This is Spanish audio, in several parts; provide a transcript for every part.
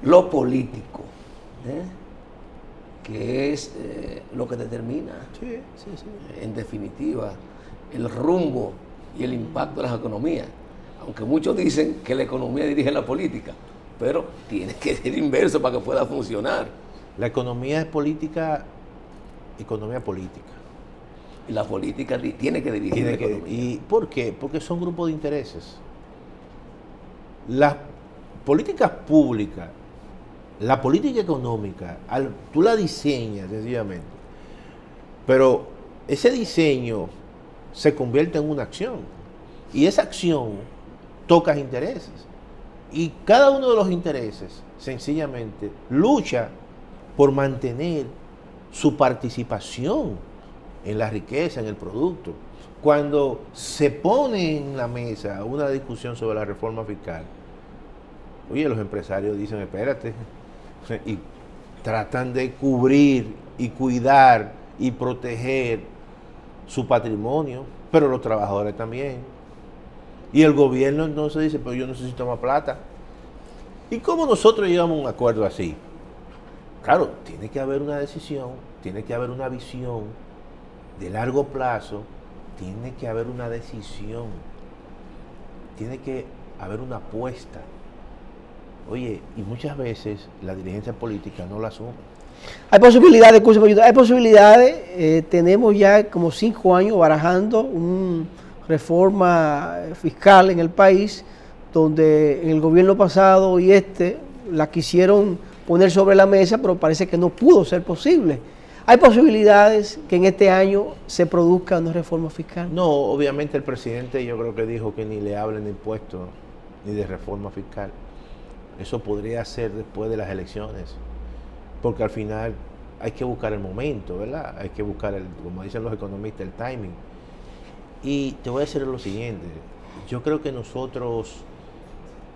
lo político, ¿eh? Que es lo que determina, Sí, sí, sí. en definitiva, el rumbo y el impacto de las economías. Aunque muchos dicen que la economía dirige la política, pero tiene que ser inverso para que pueda funcionar. La economía es política, economía política. Y la política tiene que dirigir la economía. ¿Y por qué? Porque son grupos de intereses. Las políticas públicas, la política económica, tú la diseñas sencillamente, pero ese diseño se convierte en una acción y esa acción toca intereses y cada uno de los intereses sencillamente lucha por mantener su participación en la riqueza, en el producto. Cuando se pone en la mesa una discusión sobre la reforma fiscal, oye, los empresarios dicen, espérate, y tratan de cubrir y cuidar y proteger su patrimonio, pero los trabajadores también. Y el gobierno entonces dice, pero yo necesito más plata. ¿Y cómo nosotros llegamos a un acuerdo así? Claro, tiene que haber una decisión, tiene que haber una visión de largo plazo, tiene que haber una decisión, tiene que haber una apuesta. Oye, y muchas veces la dirigencia política no la asume. Hay posibilidades, hay posibilidades, tenemos ya como 5 años barajando una reforma fiscal en el país, donde en el gobierno pasado y la quisieron poner sobre la mesa, pero parece que no pudo ser posible. ¿Hay posibilidades que en este año se produzca una reforma fiscal? No, obviamente el presidente yo creo que dijo que ni le hablen de impuestos ni de reforma fiscal. Eso podría ser después de las elecciones, porque al final hay que buscar el momento, ¿verdad? Hay que buscar, como dicen los economistas, el timing. Y te voy a decir lo siguiente, yo creo que nosotros,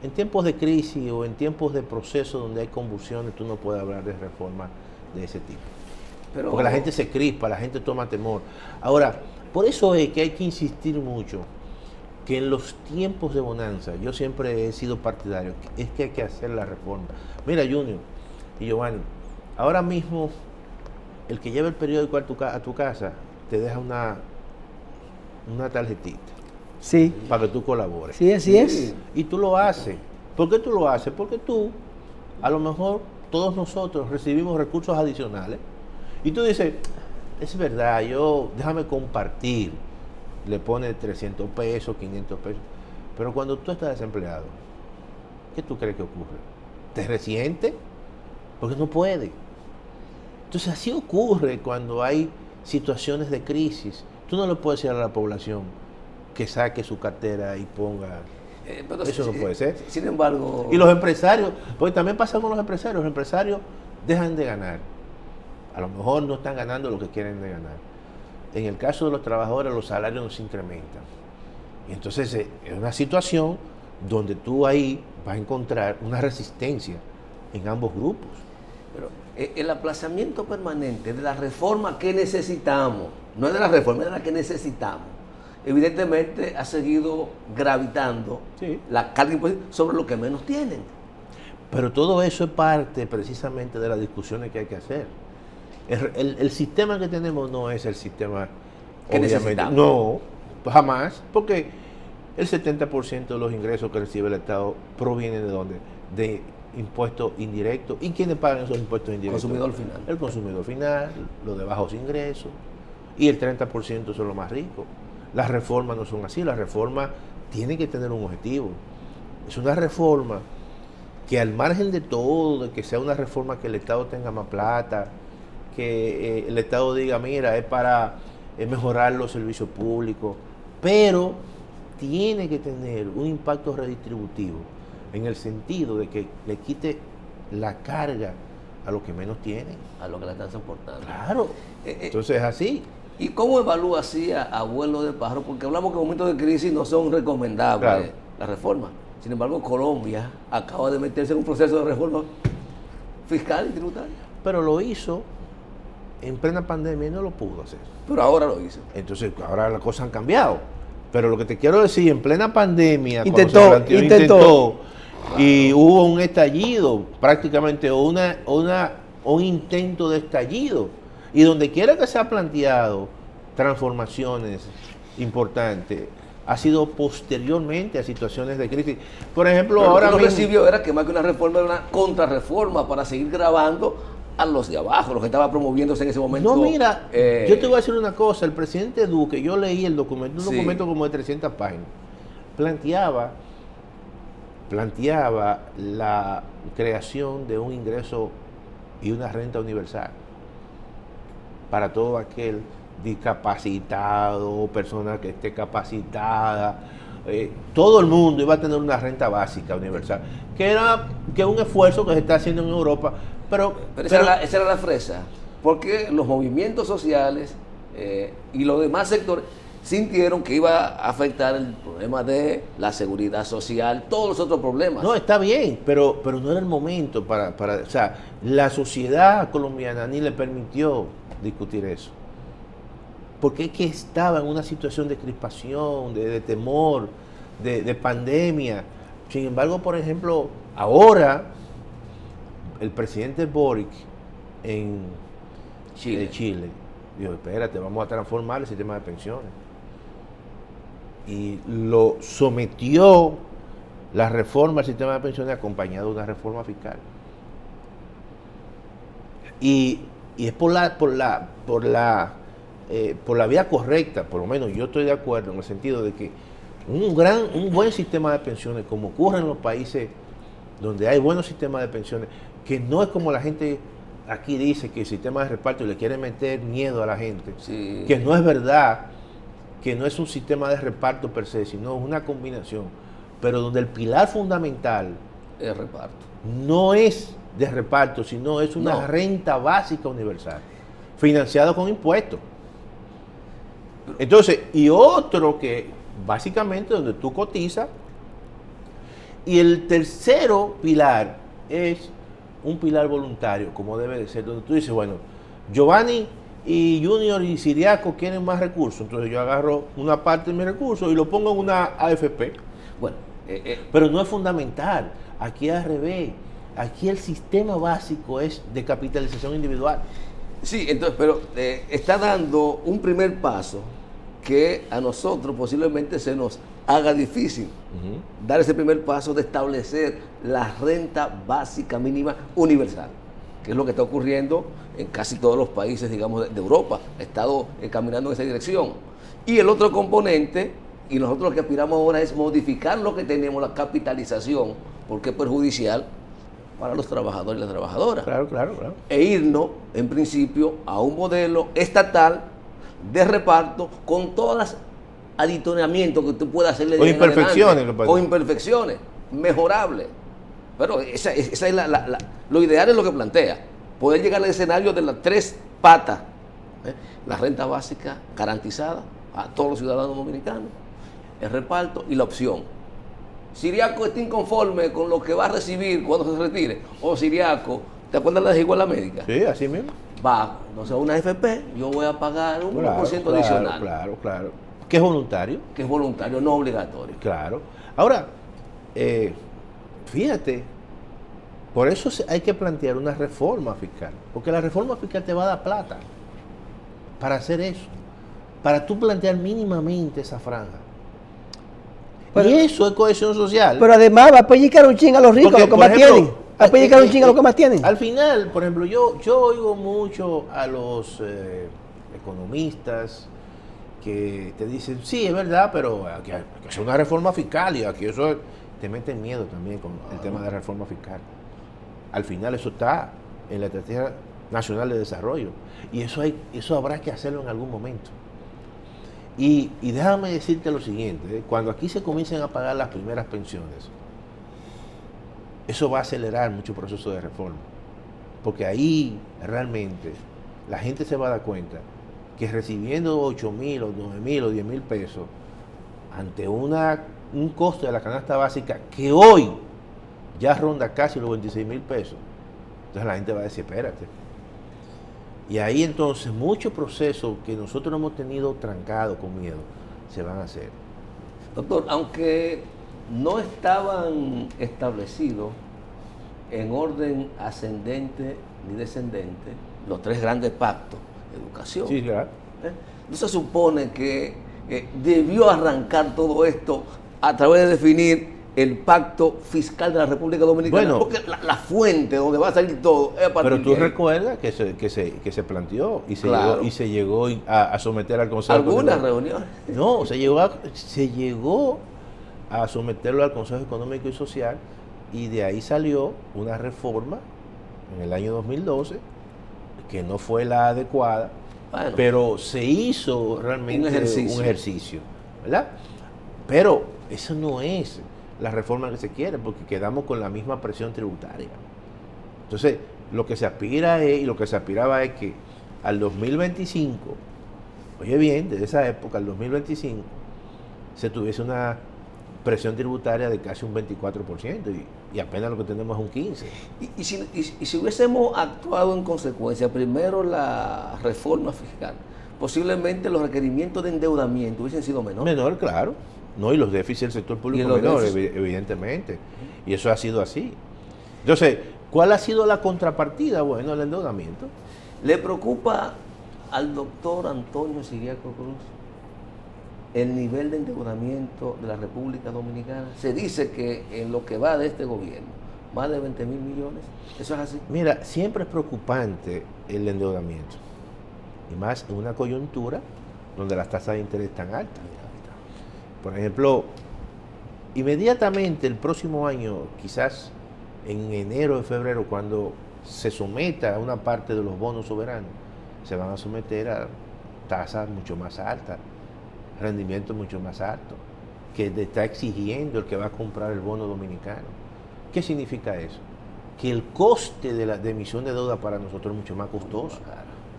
en tiempos de crisis o en tiempos de proceso donde hay convulsiones, tú no puedes hablar de reforma de ese tipo. Porque la gente se crispa, la gente toma temor. Ahora, por eso es que hay que insistir mucho que en los tiempos de bonanza, yo siempre he sido partidario, es que hay que hacer la reforma. Mira, Junior y Giovanni, ahora mismo el que lleva el periódico a tu casa te deja una tarjetita. Sí. Para que tú colabores. Sí, así es. Y tú lo haces. ¿Por qué tú lo haces? Porque tú, a lo mejor, todos nosotros recibimos recursos adicionales. Y tú dices, es verdad, déjame compartir. Le pones 300 pesos, 500 pesos. Pero cuando tú estás desempleado, ¿qué tú crees que ocurre? ¿Te resientes? Porque no puede. Entonces así ocurre cuando hay situaciones de crisis. Tú no le puedes decir a la población que saque su cartera y ponga... Eso no puede ser. Sin embargo... Y los empresarios, porque también pasa con los empresarios dejan de ganar. A lo mejor no están ganando lo que quieren de ganar. En el caso de los trabajadores, los salarios no se incrementan. Y entonces es una situación donde tú ahí vas a encontrar una resistencia en ambos grupos. Pero el aplazamiento permanente de la reforma que necesitamos, no es de la reforma, es de la que necesitamos, evidentemente ha seguido gravitando la carga impositiva sobre lo que menos tienen. Pero todo eso es parte precisamente de las discusiones que hay que hacer. El sistema que tenemos no es el sistema que obviamente. No, jamás, porque el 70% de los ingresos que recibe el Estado provienen de ¿dónde? De impuestos indirectos. ¿Y quiénes pagan esos impuestos indirectos? Consumidor final. El consumidor final, los de bajos ingresos, y el 30% son los más ricos. Las reformas no son así, las reformas tienen que tener un objetivo. Es una reforma que al margen de todo, de que sea una reforma que el Estado tenga más plata, que el Estado diga, mira, es para mejorar los servicios públicos, pero tiene que tener un impacto redistributivo en el sentido de que le quite la carga a los que menos tienen. A los que la están soportando. Claro. Entonces es así. ¿Y cómo evalúa así a vuelo de pájaro? Porque hablamos que en momentos de crisis no son recomendables las reformas. Sin embargo, Colombia acaba de meterse en un proceso de reforma fiscal y tributaria. Pero lo hizo en plena pandemia y no lo pudo hacer. Pero ahora lo hizo. Entonces, ahora las cosas han cambiado. Pero lo que te quiero decir, en plena pandemia, intentó. Claro. Y hubo un estallido, prácticamente un intento de estallido. Y donde quiera que se ha planteado transformaciones importantes, ha sido posteriormente a situaciones de crisis. Por ejemplo, Pero ahora lo que mismo... recibió era que más que una reforma era una contrarreforma para seguir grabando a los de abajo, los que estaban promoviéndose en ese momento. No, mira, yo te voy a decir una cosa, el presidente Duque, yo leí el documento, un Sí. documento como de 300 páginas, planteaba la creación de un ingreso y una renta universal para todo aquel discapacitado, persona que esté capacitada, todo el mundo iba a tener una renta básica universal, que es un esfuerzo que se está haciendo en Europa, pero esa era la fresa, porque los movimientos sociales y los demás sectores sintieron que iba a afectar el problema de la seguridad social, todos los otros problemas. no, está bien, pero no era el momento o sea, la sociedad colombiana ni le permitió discutir eso. Porque es que estaba en una situación de crispación, de temor, de pandemia. Sin embargo, por ejemplo, ahora el presidente Boric en Chile dijo, espérate, vamos a transformar el sistema de pensiones. Y lo sometió la reforma al sistema de pensiones acompañado de una reforma fiscal. Y es por la vía correcta, por lo menos yo estoy de acuerdo en el sentido de que un buen sistema de pensiones, como ocurre en los países donde hay buenos sistemas de pensiones, que no es como la gente aquí dice que el sistema de reparto le quiere meter miedo a la gente, Sí. que no es verdad, que no es un sistema de reparto per se, sino una combinación, pero donde el pilar fundamental El reparto. no es de reparto, sino es una renta básica universal, financiada con impuestos. Entonces, y otro que básicamente donde tú cotizas, y el tercero pilar es un pilar voluntario, como debe de ser, donde tú dices, bueno, Giovanni y Junior y Siriaco quieren más recursos, entonces yo agarro una parte de mis recursos y lo pongo en una AFP. Bueno, Pero no es fundamental, aquí al revés, aquí el sistema básico es de capitalización individual. sí, entonces, pero está dando un primer paso que a nosotros posiblemente se nos haga difícil dar ese primer paso de establecer la renta básica mínima universal, que es lo que está ocurriendo en casi todos los países, digamos, de Europa. Ha estado caminando en esa dirección. Y el otro componente, y nosotros lo que aspiramos ahora es modificar lo que tenemos, la capitalización, porque es perjudicial para los trabajadores y las trabajadoras. Claro. E irnos, en principio, a un modelo estatal de reparto con todas las aditonamientos que tú puedas hacerle O imperfecciones. o imperfecciones mejorables. Pero esa es lo ideal es lo que plantea, poder llegar al escenario de las tres patas, la renta básica garantizada a todos los ciudadanos dominicanos, el reparto y la opción. Siriaco está inconforme con lo que va a recibir cuando se retire, o Siriaco, ¿te acuerdas de la desigualdad médica? Sí, así mismo. Va, no sé, una FP, yo voy a pagar un 1% adicional. Claro. Que es voluntario. Que es voluntario, no obligatorio. Claro. Ahora, fíjate, por eso hay que plantear una reforma fiscal, porque la reforma fiscal te va a dar plata para hacer eso, para tú plantear mínimamente esa franja. Pero, y eso es cohesión social. Pero además va a pellizcar un ching a los ricos, Porque, los que por más ejemplo, tienen. Va a pellizcar un ching a los que más tienen. Al final, por ejemplo, yo oigo mucho a los economistas que te dicen, sí, es verdad, pero hay que hacer una reforma fiscal y aquí eso te meten miedo también con el tema de la reforma fiscal. Al final eso está en la Estrategia Nacional de Desarrollo y eso habrá que hacerlo en algún momento. Y déjame decirte lo siguiente, cuando aquí se comiencen a pagar las primeras pensiones, eso va a acelerar mucho proceso de reforma, porque ahí realmente la gente se va a dar cuenta que recibiendo 8,000 o 9,000 o 10,000 pesos ante un costo de la canasta básica que hoy ya ronda casi los 26,000 pesos, entonces la gente va a decir, espérate. Y ahí entonces muchos procesos que nosotros hemos tenido trancados con miedo se van a hacer. Doctor, aunque no estaban establecidos en orden ascendente ni descendente los tres grandes pactos: educación. Sí, claro. No se supone que debió arrancar todo esto a través de definir el pacto fiscal de la República Dominicana, bueno, porque la fuente donde va a salir todo es a partir pero tú de ahí. recuerdas que se planteó y Claro. se llegó a someter al Consejo. Algunas Económico. reuniones. No, se llegó a someterlo al Consejo Económico y Social, y de ahí salió una reforma en el año 2012 que no fue la adecuada, Bueno, pero se hizo realmente un ejercicio. ¿verdad? Pero eso no es la reforma que se quiere, porque quedamos con la misma presión tributaria. Entonces, lo que se aspira es, y lo que se aspiraba es que al 2025, oye bien, desde esa época al 2025, se tuviese una presión tributaria de casi un 24%, y apenas lo que tenemos es un 15%. Y si hubiésemos actuado en consecuencia, primero la reforma fiscal, posiblemente los requerimientos de endeudamiento hubiesen sido menores. Menor, claro. No, y los déficits del sector público menores, evidentemente. Y eso ha sido así. Entonces, ¿cuál ha sido la contrapartida? Bueno, el endeudamiento. ¿Le preocupa al doctor Antonio Siriaco Cruz el nivel de endeudamiento de la República Dominicana? Se dice que en lo que va de este gobierno, más de 20.000 millones. ¿Eso es así? Mira, siempre es preocupante el endeudamiento. Y más en una coyuntura donde las tasas de interés están altas. Por ejemplo, inmediatamente el próximo año, quizás en enero o febrero, cuando se someta a una parte de los bonos soberanos, se van a someter a tasas mucho más altas, rendimientos mucho más altos, que te está exigiendo el que va a comprar el bono dominicano. ¿Qué significa eso? Que el coste de la emisión de deuda para nosotros es mucho más costoso.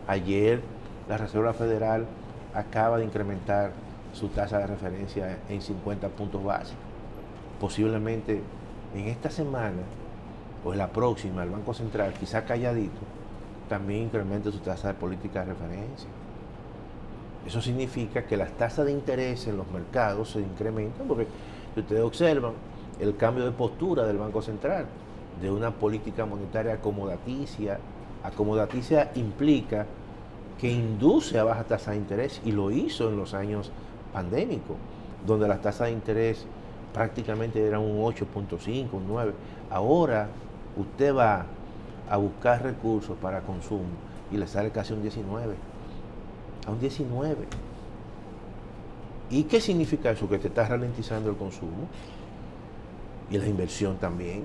Ayer la Reserva Federal acaba de incrementar su tasa de referencia en 50 puntos básicos. Posiblemente en esta semana o en la próxima, el Banco Central, quizá calladito, también incremente su tasa de política de referencia. Eso significa que las tasas de interés en los mercados se incrementan, porque si ustedes observan el cambio de postura del Banco Central, de una política monetaria acomodaticia. Acomodaticia implica que induce a baja tasa de interés, y lo hizo en los años pandémicos, donde las tasas de interés prácticamente eran un 8.5, un 9. Ahora usted va a buscar recursos para consumo y le sale casi un 19. A un 19. ¿Y qué significa eso? Que te está ralentizando el consumo y la inversión también.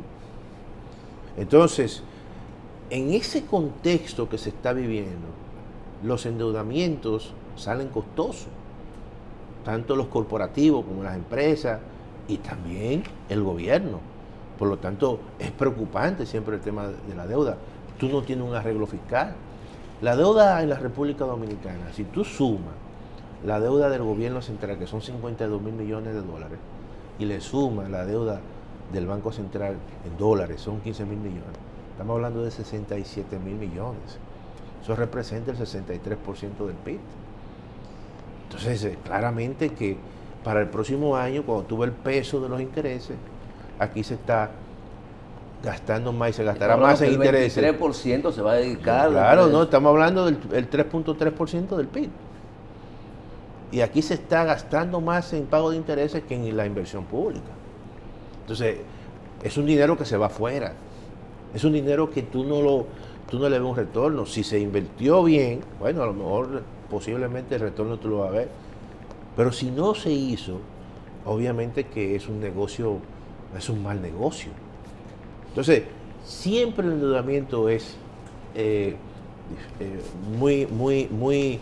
Entonces, en ese contexto que se está viviendo, los endeudamientos salen costosos, tanto los corporativos como las empresas y también el gobierno. Por lo tanto, es preocupante siempre el tema de la deuda. Tú no tienes un arreglo fiscal. La deuda en la República Dominicana, si tú sumas la deuda del gobierno central, que son 52.000 millones de dólares, y le sumas la deuda del Banco Central en dólares, son 15.000 millones, estamos hablando de 67.000 millones. Eso representa el 63% del PIB. Entonces, claramente que para el próximo año, cuando tuve el peso de los intereses, aquí se está gastando más y se gastará más en intereses. El 23% se va a dedicar. Claro, no, estamos hablando del 3.3% del PIB. Y aquí se está gastando más en pago de intereses que en la inversión pública. Entonces, es un dinero que se va afuera. Es un dinero que tú no le ves un retorno. Si se invirtió bien, bueno, a lo mejor posiblemente el retorno tú lo vas a ver. Pero si no se hizo, obviamente que es un negocio, es un mal negocio. Entonces, siempre el endeudamiento es muy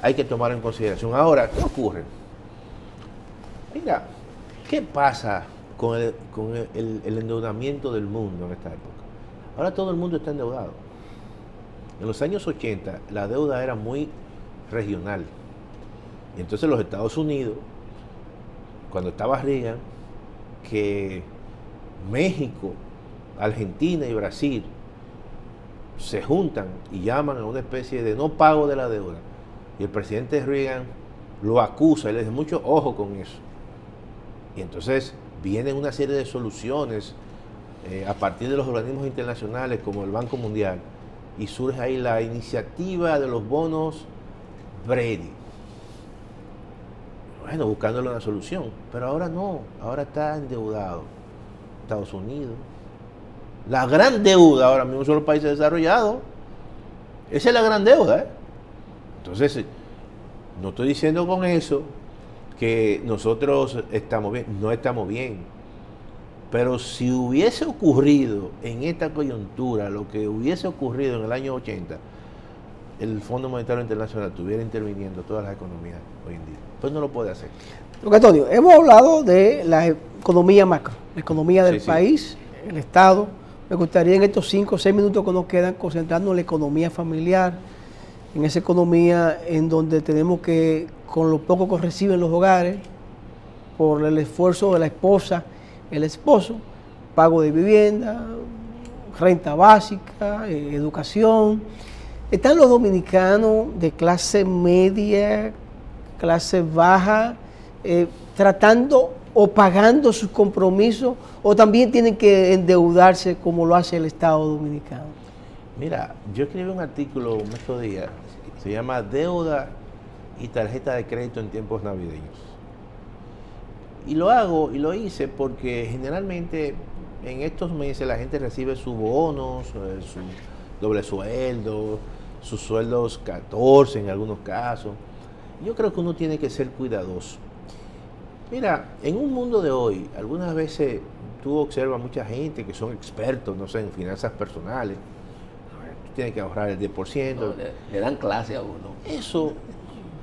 hay que tomar en consideración. Ahora, ¿qué ocurre? Mira, ¿qué pasa con el endeudamiento del mundo en esta época? Ahora todo el mundo está endeudado. En los años 80 la deuda era muy regional. Y entonces los Estados Unidos, cuando estaba Reagan, que México, Argentina y Brasil se juntan y llaman a una especie de no pago de la deuda. Y el presidente Reagan lo acusa y le dice, mucho ojo con eso. Y entonces vienen una serie de soluciones a partir de los organismos internacionales como el Banco Mundial, y surge ahí la iniciativa de los bonos Brady. Bueno, buscándole una solución, pero ahora no, ahora está endeudado Estados Unidos. La gran deuda ahora mismo son los países desarrollados. Esa es la gran deuda, ¿eh? Entonces, no estoy diciendo con eso que nosotros estamos bien, no estamos bien. Pero si hubiese ocurrido en esta coyuntura lo que hubiese ocurrido en el año 80, el Fondo Monetario Internacional estuviera interviniendo todas las economías hoy en día. Pues no lo puede hacer. Don Antonio, hemos hablado de la economía macro, la economía del país, el Estado. Me gustaría en estos 5 o 6 minutos que nos quedan concentrarnos en la economía familiar, en esa economía en donde tenemos que, con lo poco que reciben los hogares, por el esfuerzo de la esposa, el esposo, pago de vivienda, renta básica, educación. Están los dominicanos de clase media, clase baja, tratando o pagando sus compromisos, o también tienen que endeudarse como lo hace el Estado Dominicano. Mira, yo escribí un artículo estos días, se llama Deuda y tarjeta de crédito en tiempos navideños. Y lo hice porque generalmente en estos meses la gente recibe sus bonos, su doble sueldo, sus sueldos 14 en algunos casos. Yo creo que uno tiene que ser cuidadoso. Mira, en un mundo de hoy, algunas veces tú observas mucha gente que son expertos, no sé, en finanzas personales. Tú tienes que ahorrar el 10%. No, le dan clase a uno. Eso,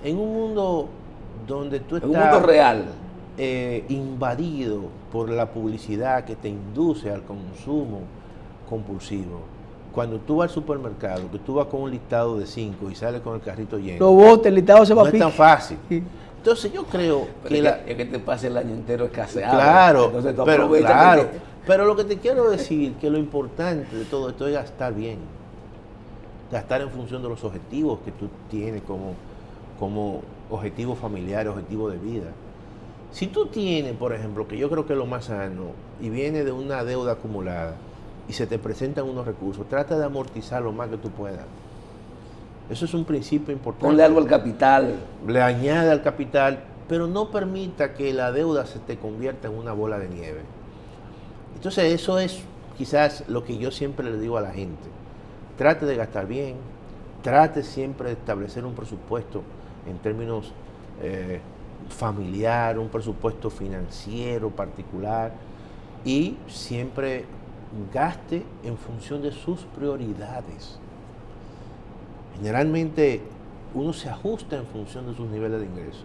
en un mundo donde tú estás... En un mundo real. Invadido por la publicidad que te induce al consumo compulsivo. Cuando tú vas al supermercado, que tú vas con un listado de 5 y sales con el carrito lleno, lo bote, el listado se va a no es tan fácil. Sí. Entonces yo creo es que te pase el año entero escaseado. Claro, entonces tú pero, aprovechas claro, pero lo que te quiero decir que lo importante de todo esto es gastar bien, gastar en función de los objetivos que tú tienes como objetivo familiar, objetivo de vida. Si tú tienes, por ejemplo, que yo creo que es lo más sano, y viene de una deuda acumulada y se te presentan unos recursos, trata de amortizar lo más que tú puedas. Eso es un principio importante. Ponle algo al capital. Le añade al capital, pero no permita que la deuda se te convierta en una bola de nieve. Entonces eso es quizás lo que yo siempre le digo a la gente. Trate de gastar bien, trate siempre de establecer un presupuesto en términos familiar, un presupuesto financiero particular, y siempre gaste en función de sus prioridades. Generalmente uno se ajusta en función de sus niveles de ingresos.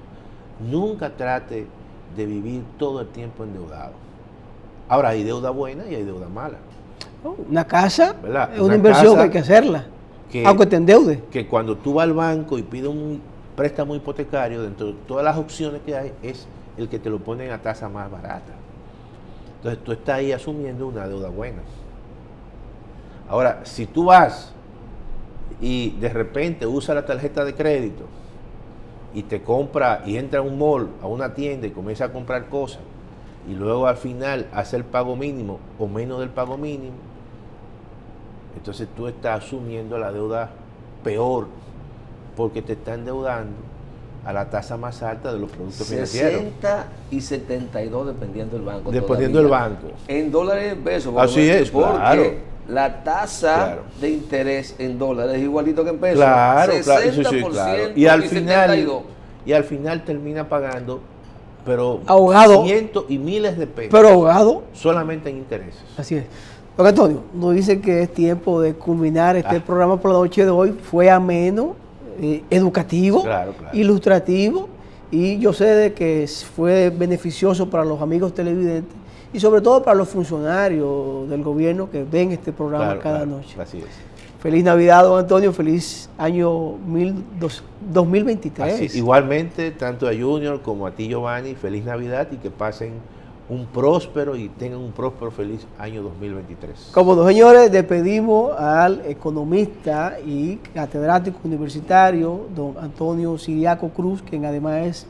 Nunca trate de vivir todo el tiempo endeudado. Ahora, hay deuda buena y hay deuda mala. Una casa, ¿verdad? es una inversión que hay que hacerla, aunque te endeude. Que cuando tú vas al banco y pides un préstamo hipotecario, dentro de todas las opciones que hay, es el que te lo ponen a tasa más barata. Entonces tú estás ahí asumiendo una deuda buena. Ahora, si tú vas y de repente usa la tarjeta de crédito y te compra y entra a un mall, a una tienda y comienza a comprar cosas, y luego al final hace el pago mínimo o menos del pago mínimo, entonces tú estás asumiendo la deuda peor, porque te está endeudando a la tasa más alta de los productos financieros. 60 y 72 dependiendo del banco. Dependiendo del banco. En dólares y pesos. Así es, porque claro. La tasa de interés en dólares es igualito que en pesos. Claro, 60% claro. Y al final, 72. Y al final termina pagando, pero ahogado, cientos y miles de pesos. Pero ahogado. Solamente en intereses. Así es. Don Antonio, nos dice que es tiempo de culminar este programa por la noche de hoy. Fue ameno, educativo, claro. Ilustrativo, y yo sé de que fue beneficioso para los amigos televidentes y sobre todo para los funcionarios del gobierno que ven este programa cada noche. Así es. Feliz Navidad, don Antonio, feliz año 2023. Así, igualmente, tanto a Junior como a ti, Giovanni, feliz Navidad y que pasen un próspero y tengan un próspero feliz año 2023. Como no, señores, despedimos al economista y catedrático universitario, don Antonio Siriaco Cruz, quien además es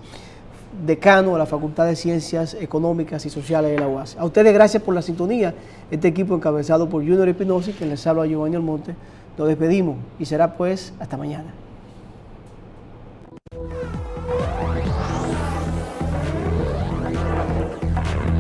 decano de la Facultad de Ciencias Económicas y Sociales de la UAS. A ustedes gracias por la sintonía. Este equipo encabezado por Junior Espinosa, quien les habla a Giovanni Almonte. Nos despedimos y será pues hasta mañana.